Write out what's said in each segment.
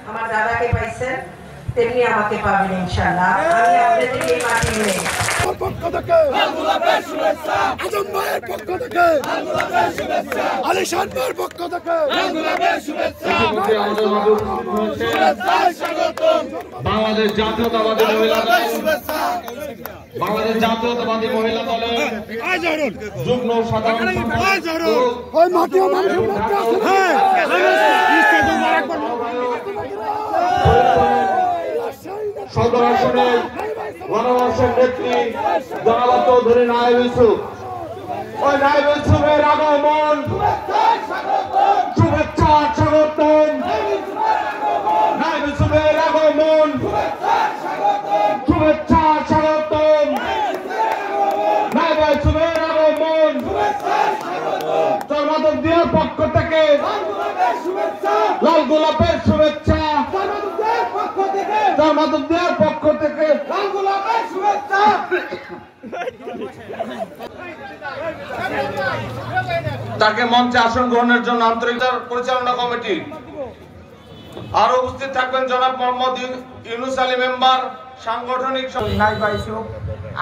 আমার দাদাকে পাইছেন তেমনি আমাকে পাবেন ইনশাআল্লাহ। আমি আপনাদের এই মাটি নিয়ে পক্ষ থেকে বাংলাদেশ শুভেচ্ছা, আজম ভাইয়ের পক্ষ থেকে বাংলাদেশ শুভেচ্ছা, আলিশান ভাইয়ের পক্ষ থেকে বাংলাদেশ শুভেচ্ছা। বাংলাদেশ জাতীয়তাবাদী মহিলা দল, বাংলাদেশ জাতীয়তাবাদী মহিলা দলের যুগ্ম সাধারণ সদর আসনের গণমানুষের নেত্রী জনাব চৌধুরী নায়েব ইউসুফ, ওই নায়েব ইউসুফের আগমন শুভেচ্ছা স্বাগতম, নায়েব ইউসুফের আগমন শুভেচ্ছা স্বাগতম, নায়েব ইউসুফের আগমন চরমাধব দিয়ার পক্ষ থেকে লাল গোলাপের শুভেচ্ছা, চরমাধব দিয়ার পক্ষ থেকে লাল গোলাপের শুভেচ্ছা। তাকে মঞ্চে আসন গ্রহণের জন্য আন্তরিক পরিচালনা কমিটি আরো উপস্থিত থাকবেন জনাব মোহাম্মদ ইউনুস আলী মেম্বার, সাংগঠনিক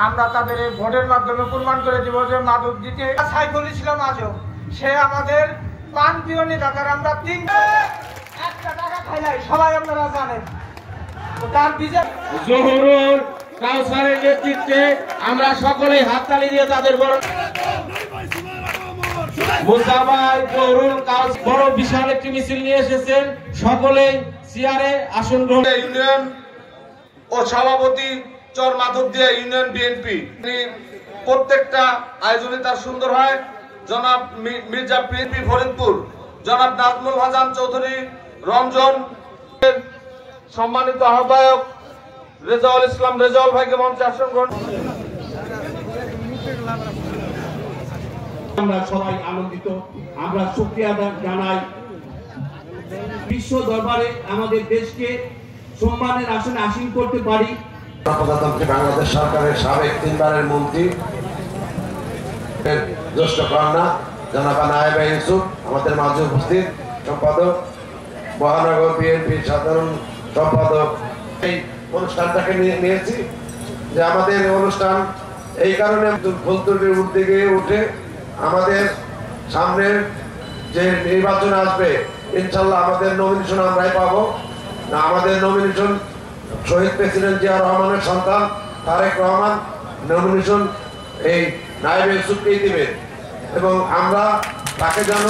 আমরা তাদের ভোটের মাধ্যমে প্রমাণ করে দিব যে মাদক দিতে সাইফুল ইসলাম আজম সে আমাদের পান প্রিয় নেতা। আমরা 1 টাকা খাই নাই, সবাই আপনারা জানেন। তার জহুরুল কাউসারের নেতৃত্বে আমরা সকলেই হাততালি দিয়ে তাদের বড় মুস্তাফাই জহুরুল কাউসার বড় বিশাল একটি মিছিল নিয়ে এসেছেন। সকলেই চেয়ারে আসন গ্রহণ। ইউনিয়ন ও সভাপতি চর মাধবদিয়া ইউনিয়ন বিএনপি, প্রত্যেকটা আয়োজনে তার সুন্দর হয়। জনাব মির্জা বিএনপি ফরিদপুর, জনাব নাজমুল হাসান চৌধুরী রঞ্জন, সম্মানিত আহ্বায়ক রেজাউল ইসলাম রেজাউল ভাইকে মঞ্চে আসন গ্রহণ। আমরা সবাই আনন্দিত, আমরা শুকরিয়া জানাই বিশ্ব দরবারে আমাদের দেশকে সম্মানের আসনে আসীন করতে পারি। প্রজাতন্ত্রী বাংলাদেশ সরকারের সাবেক 3 বারের মন্ত্রী জ্যেষ্ঠ কন্যা জনাব নায়েব ইউসুফ আমাদের মাঝে উপস্থিত, সম্পাদক মহানগর বিএনপির সাধারণ সম্পাদক। এই অনুষ্ঠানটাকে নিয়েছি যে আমাদের অনুষ্ঠান এই কারণে ফুলতলির উদ্যোগে উঠে আমাদের সামনের যে নির্বাচন আসবে ইনশাল্লাহ আমাদের নমিনেশন আমরাই পাবো। আমাদের নমিনেশন শহীদ প্রেসিডেন্ট জিয়া রহমানের সন্তান তারেক রহমান নমিনেশন এই নায়েব ইউসুফকেই দিবেন এবং আমরা তাকে যেন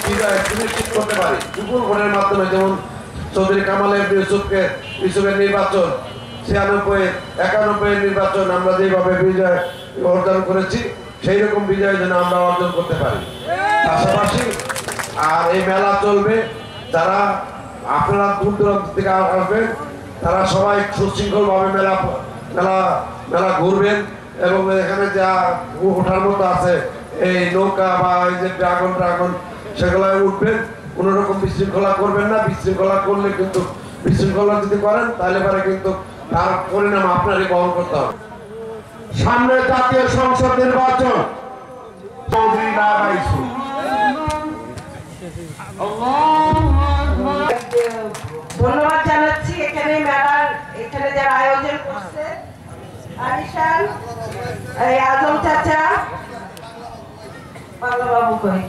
বিজয় সুনিশ্চিত করতে পারি বিপুল ভোটের মাধ্যমে। যেমন চৌধুরী কামাল ইউসুফের নির্বাচন 96, 91 নির্বাচন আমরা যেভাবে বিজয় অর্জন করেছি সেই রকম বিজয় যেন আমরা অর্জন করতে পারি। পাশাপাশি আর এই মেলা চলবে, যারা আপনারা দূর দূরান্ত থেকে আসবেন তারা সবাই সুশৃঙ্খল ভাবে মেলা ঘুরবেন এবং এখানে যা ওঠার মতো আছে এই নৌকা বা এই যে ড্রাগন সেগুলোয় উঠবেন। কোন রকম বিশৃঙ্খলা করবেন না, বিশৃঙ্খলা করলে কিন্তু বিশৃঙ্খলা যদি করেন তাহলে পরে কিন্তু তার পরিণাম আপনারই বহন করতে হবে। সামনে জাতীয় সংসদ নির্বাচন, চৌধুরী নায়েব ইউসুফ ধন্যবাদ জানাচ্ছি এখানে যারা আয়োজন করছে আলিশান, এই আজম চাচা, পাগলা বাবু কই